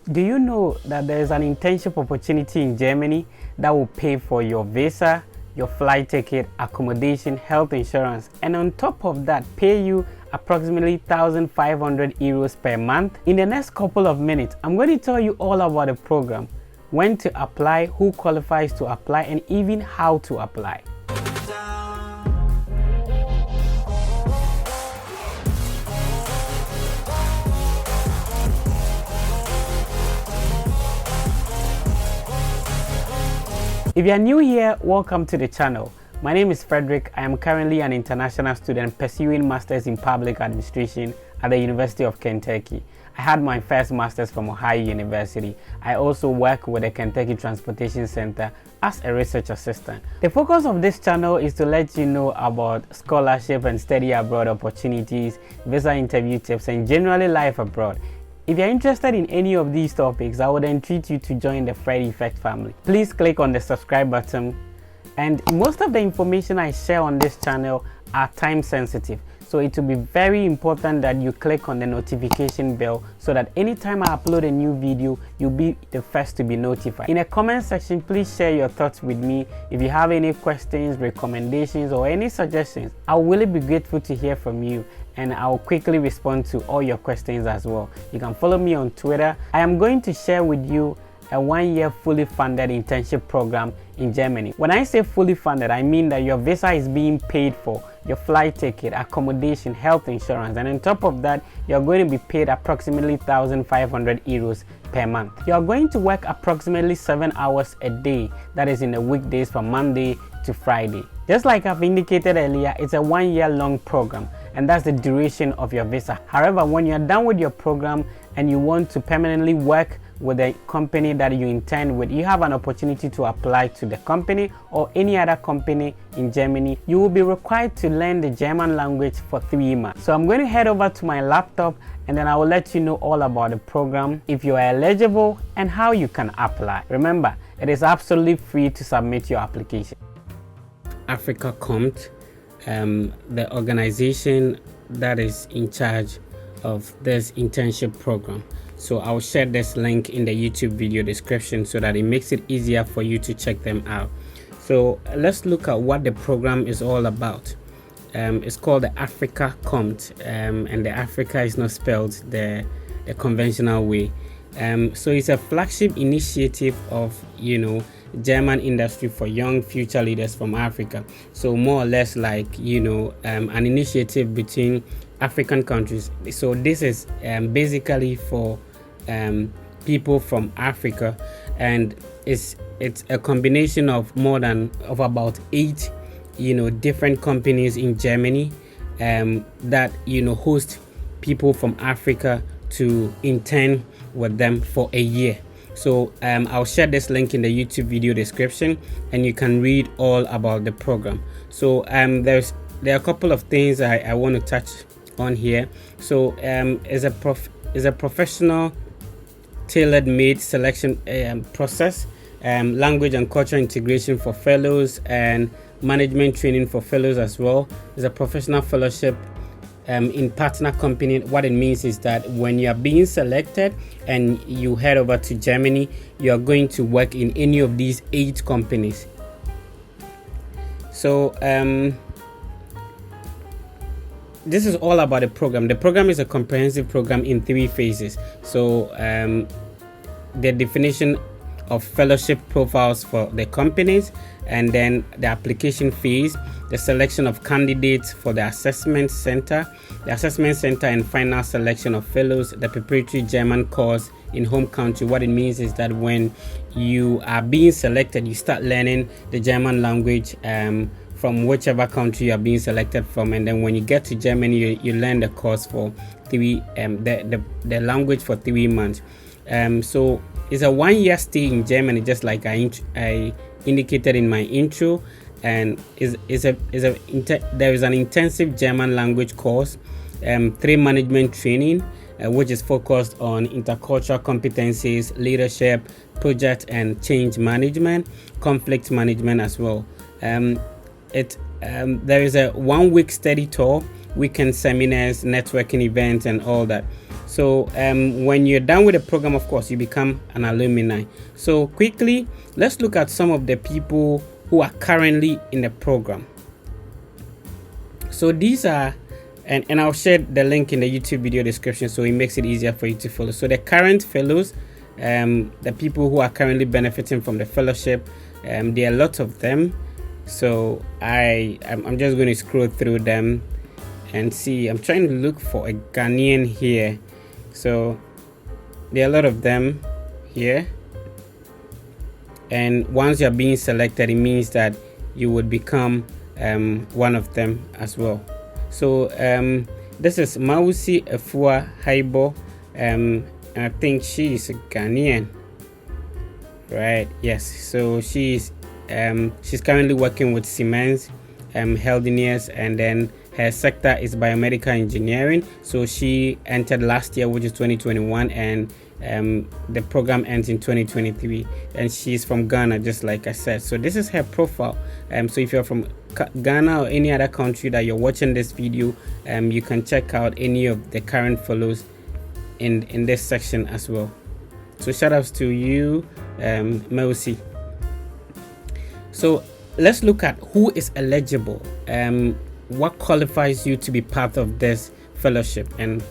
Do you know that there is an internship opportunity in Germany that will pay for your visa, your flight ticket, accommodation, health insurance, and on top of that pay you approximately 1,500 euros per month? In the next couple of minutes, I'm going to tell you all about the program, when to apply, who qualifies to apply, and even how to apply. If you are new here, welcome to the channel. My name is Frederick. I am currently an international student pursuing Masters in Public Administration at the University of Kentucky. I had my first Masters from Ohio University. I also work with the Kentucky Transportation Center as a research assistant. The focus of this channel is to let you know about scholarship and study abroad opportunities, visa interview tips, and generally life abroad. If you're interested in any of these topics, I would entreat you to join the Fred Effect family. Please click on the subscribe button. And most of the information I share on this channel are time sensitive. So it will be very important that you click on the notification bell so that anytime I upload a new video, you'll be the first to be notified. In the comment section, please share your thoughts with me. If you have any questions, recommendations, or any suggestions, I'll really be grateful to hear from you, and I'll quickly respond to all your questions as well. You can follow me on Twitter. I am going to share with you a one-year fully funded internship program in Germany. When I say fully funded, I mean that your visa is being paid for, your flight ticket, accommodation, health insurance, and on top of that, you're going to be paid approximately 1,500 euros per month. You're going to work approximately 7 hours a day, that is in the weekdays from Monday to Friday. Just like I've indicated earlier, it's a one-year long program, and that's the duration of your visa. However, when you're done with your program and you want to permanently work with the company that you intern with, you have an opportunity to apply to the company or any other company in Germany. You will be required to learn the German language for 3 months. So I'm going to head over to my laptop and then I will let you know all about the program, if you are eligible, and how you can apply. Remember, it is absolutely free to submit your application. Africa Compt, the organization that is in charge of this internship program. So I'll share this link in the YouTube video description so that it makes it easier for you to check them out. So let's look at what the program is all about. It's called the Africa Compt, and the Africa is not spelled the conventional way. So it's a flagship initiative of, German industry for young future leaders from Africa. So more or less like, an initiative between African countries. So this is basically for people from Africa, and it's a combination of about 8 different companies in Germany that host people from Africa to intern with them for a year. So I'll share this link in the YouTube video description and you can read all about the program. So there are a couple of things I want to touch on here. So is a professional tailor-made selection process, language and cultural integration for fellows, and management training for fellows as well. It's a professional fellowship in partner company. What it means is that when you are being selected and you head over to Germany, you are going to work in any of these 8 companies. So this is all about the program. The program is a comprehensive program in 3 phases. So the definition of fellowship profiles for the companies, and then the application phase, the selection of candidates for the assessment center, and final selection of fellows, the preparatory German course in home country. What it means is that when you are being selected, you start learning the German language from whichever country you are being selected from, and then when you get to Germany, you learn the course for the language for 3 months. So it's a 1-year stay in Germany, just like I indicated in my intro, and there is an intensive German language course, 3 management training, which is focused on intercultural competencies, leadership, project and change management, conflict management as well. There is a 1-week study tour, weekend seminars, networking events, and all that. So when you're done with the program, of course, you become an alumni. So quickly, let's look at some of the people who are currently in the program. So these are, and I'll share the link in the YouTube video description so it makes it easier for you to follow. So the current fellows, the people who are currently benefiting from the fellowship, there are a lot of them. So I'm just going to scroll through them and see. I'm trying to look for a Ghanaian here. So there are a lot of them here, and once you're being selected, it means that you would become one of them as well. So this is Mausi Efua Haibo, and I think she is a Ghanaian, right? Yes. So she's currently working with Siemens Healthineers, and then her sector is biomedical engineering. So she entered last year, which is 2021, and the program ends in 2023, and she's from Ghana, just like I said. So this is her profile. So if you're from Ghana or any other country that you're watching this video, you can check out any of the current fellows in this section as well. So shout outs to you, Melcy. So let's look at who is eligible. What qualifies you to be part of this fellowship. And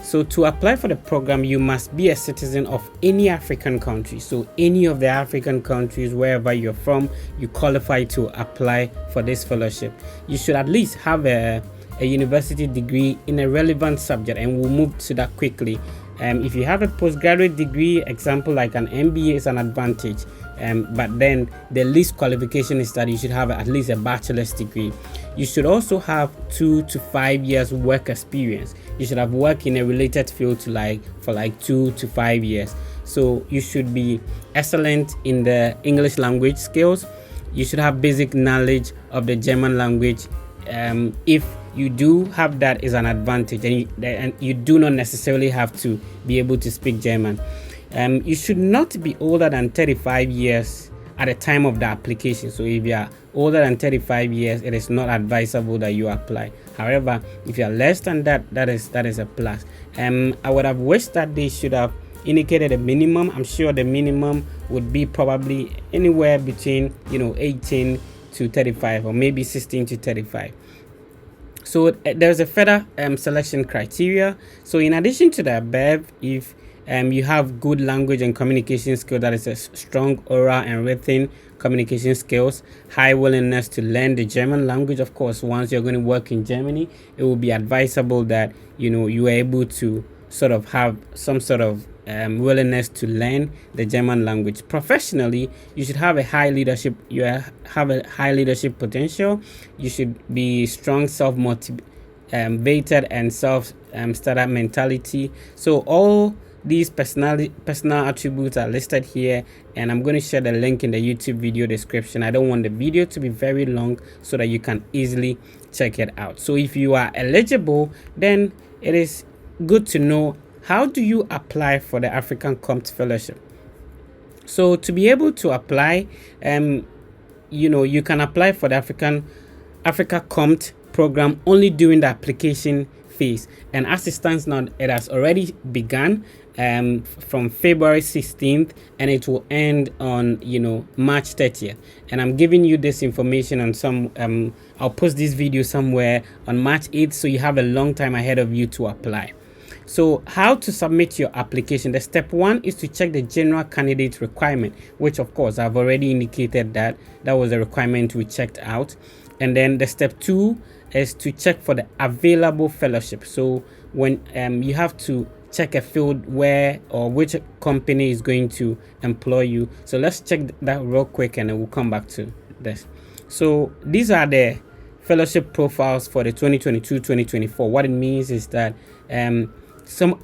so to apply for the program, you must be a citizen of any African country. So any of the African countries, wherever you're from, you qualify to apply for this fellowship. You should at least have a university degree in a relevant subject, and we'll move to that quickly. If you have a postgraduate degree, example like an MBA, is an advantage. But then the least qualification is that you should have at least a bachelor's degree. You should also have 2 to 5 years work experience. You should have worked in a related field for 2 to 5 years. So you should be excellent in the English language skills. You should have basic knowledge of the German language. If you do have that, is an advantage, and you do not necessarily have to be able to speak German. You should not be older than 35 years at the time of the application. So if you are older than 35 years, it is not advisable that you apply. However, if you are less than that, that is a plus. I would have wished that they should have indicated a minimum. I'm sure the minimum would be probably anywhere between 18 to 35, or maybe 16 to 35. So there's a further selection criteria. So in addition to the above, if you have good language and communication skills, that is a strong oral and written communication skills, high willingness to learn the German language. Of course, once you're going to work in Germany, it will be advisable that you are able to sort of have some sort of willingness to learn the German language. Professionally, you should have a high leadership. You have a high leadership potential. You should be strong, self-motivated, and self-startup mentality. So all these personal attributes are listed here, and I'm going to share the link in the YouTube video description. I don't want the video to be very long so that you can easily check it out. So if you are eligible, then it is good to know, how do you apply for the African Compt Fellowship? So to be able to apply, you can apply for the Africa Compt program only during the application phase, and as it stands now, it has already begun from February 16th, and it will end on March 30th. And I'm giving you this information on some I'll post this video somewhere on March 8th, so you have a long time ahead of you to apply. So how to submit your application? The step 1 is to check the general candidate requirement, which of course I've already indicated that was a requirement we checked out. And then the step 2 is to check for the available fellowship. So when you have to check a field where or which company is going to employ you. So let's check that real quick, and then we'll come back to this. So these are the fellowship profiles for the 2022-2024. What it means is that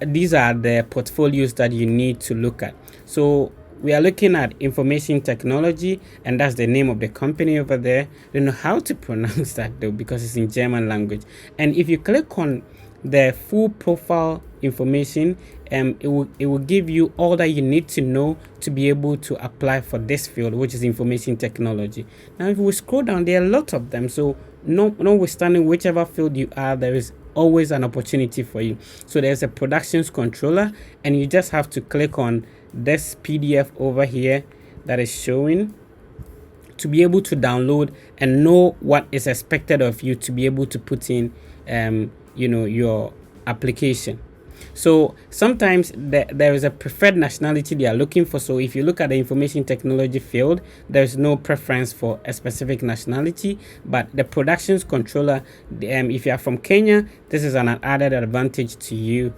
these are the portfolios that you need to look at. So we are looking at information technology, and that's the name of the company over there. I don't know how to pronounce that though, because it's in German language. And if you click on the full profile information, it will give you all that you need to know to be able to apply for this field, which is information technology. Now if we scroll down, there are a lot of them. So notwithstanding whichever field you are, there is always an opportunity for you. So there's a productions controller, and you just have to click on this PDF over here that is showing to be able to download and know what is expected of you to be able to put in your application. So sometimes there is a preferred nationality they are looking for. So if you look at the information technology field, there's no preference for a specific nationality, but the productions controller, if you are from Kenya, this is an added advantage to you.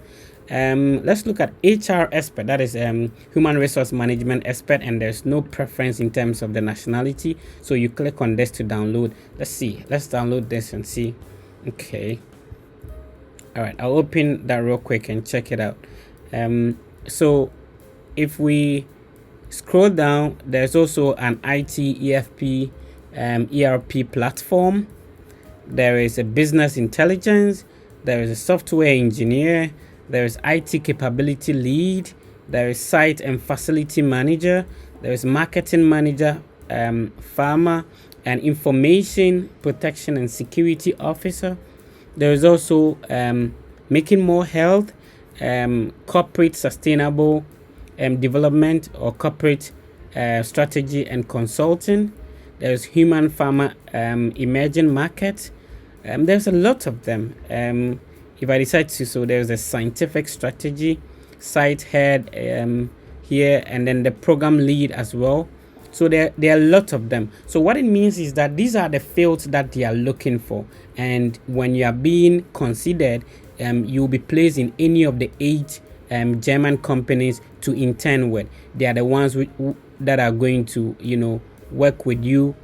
Let's look at HR expert, that is human resource management expert, and there's no preference in terms of the nationality. So you click on this to download. Let's download this and see. Okay, all right, I'll open that real quick and check it out. So if we scroll down, there's also an IT EFP ERP platform. There is a business intelligence, there is a software engineer, there is IT capability lead, there is site and facility manager, there is marketing manager, pharma and information protection and security officer. There is also making more health, corporate sustainable development or corporate strategy and consulting. There's human pharma emerging market. There's a lot of them. If I decide to, so there's a scientific strategy, site head here, and then the program lead as well. So there are a lot of them. So what it means is that these are the fields that they are looking for, and when you are being considered, you'll be placed in any of the 8 German companies to intern with. They are the ones that are going to work with you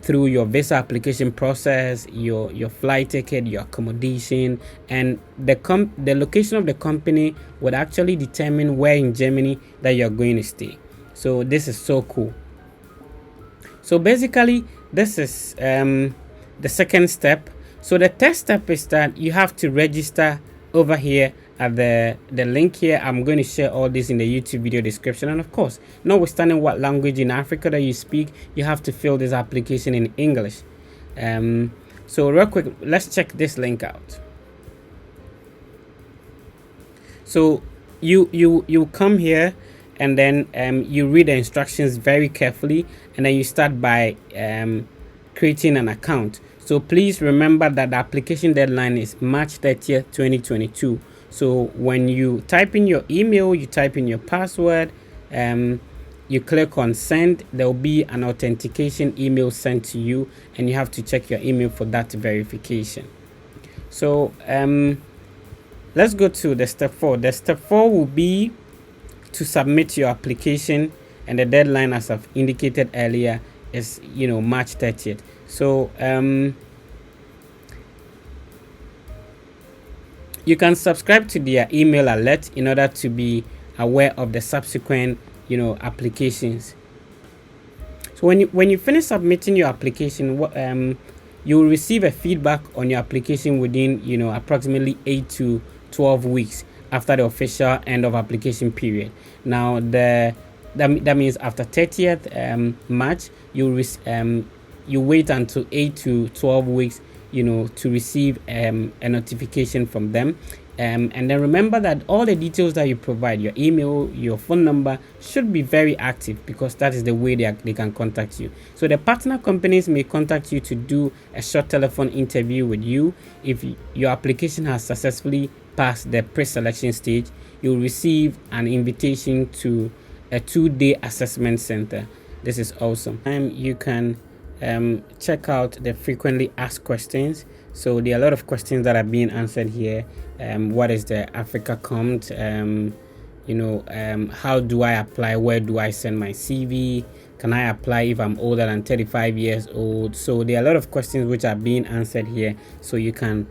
through your visa application process, your flight ticket, your accommodation, and the location of the company would actually determine where in Germany that you're going to stay. So this is so cool. So basically, this is the second step. So the third step is that you have to register over here at the link here. I'm going to share all this in the YouTube video description. And of course, notwithstanding what language in Africa that you speak, you have to fill this application in English. So real quick, let's check this link out. So you come here, and then you read the instructions very carefully, and then you start by creating an account. So please remember that the application deadline is March 30th, 2022. So when you type in your email, you type in your password, you click on send, there will be an authentication email sent to you, and you have to check your email for that verification. So let's go to the step 4. The step 4 will be to submit your application, and the deadline, as I've indicated earlier, is March 30th. So you can subscribe to their email alert in order to be aware of the subsequent applications. So when you finish submitting your application, you will receive a feedback on your application within approximately 8 to 12 weeks after the official end of application period. Now that means after 30th March, you wait until 8 to 12 weeks to receive a notification from them. And then remember that all the details that you provide, your email, your phone number, should be very active, because that is the way they can contact you. So the partner companies may contact you to do a short telephone interview with you. If your application has successfully passed the pre-selection stage, you'll receive an invitation to a 2-day assessment center. This is awesome. You can check out the frequently asked questions. So there are a lot of questions that are being answered here. What is the Africa Compt? How do I apply? Where do I send my CV? Can I apply if I'm older than 35 years old? So there are a lot of questions which are being answered here, so you can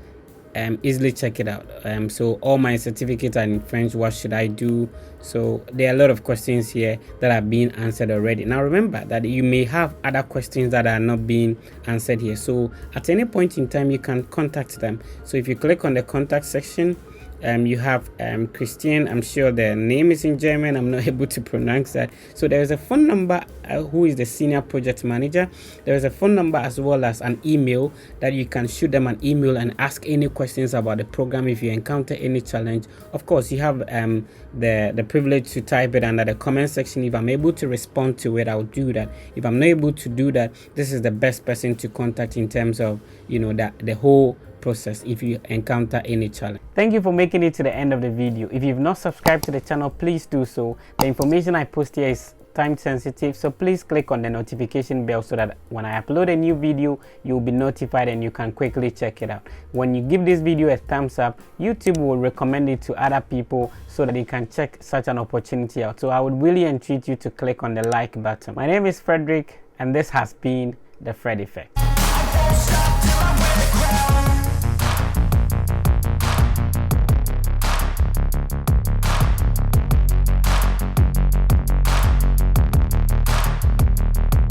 easily check it out. So all my certificates are in French. What should I do? So there are a lot of questions here that are being answered already. Now remember that you may have other questions that are not being answered here. So at any point in time, you can contact them. So if you click on the contact section, you have Christian. I'm sure the name is in German. I'm not able to pronounce that. So there is a phone number, who is the senior project manager. There is a phone number as well as an email that you can shoot them an email and ask any questions about the program if you encounter any challenge. Of course, you have the privilege to type it under the comment section. If I'm able to respond to it, I'll do that. If I'm not able to do that, this is the best person to contact in terms of, you know, that the whole process if you encounter any challenge. Thank you for making it to the end of the video. If you've not subscribed to the channel, please do so. The information I post here is time sensitive, so please click on the notification bell so that when I upload a new video, you'll be notified and you can quickly check it out. When you give this video a thumbs up, YouTube will recommend it to other people so that they can check such an opportunity out. So I would really entreat you to click on the like button. My name is Frederick and this has been the Fred Effect.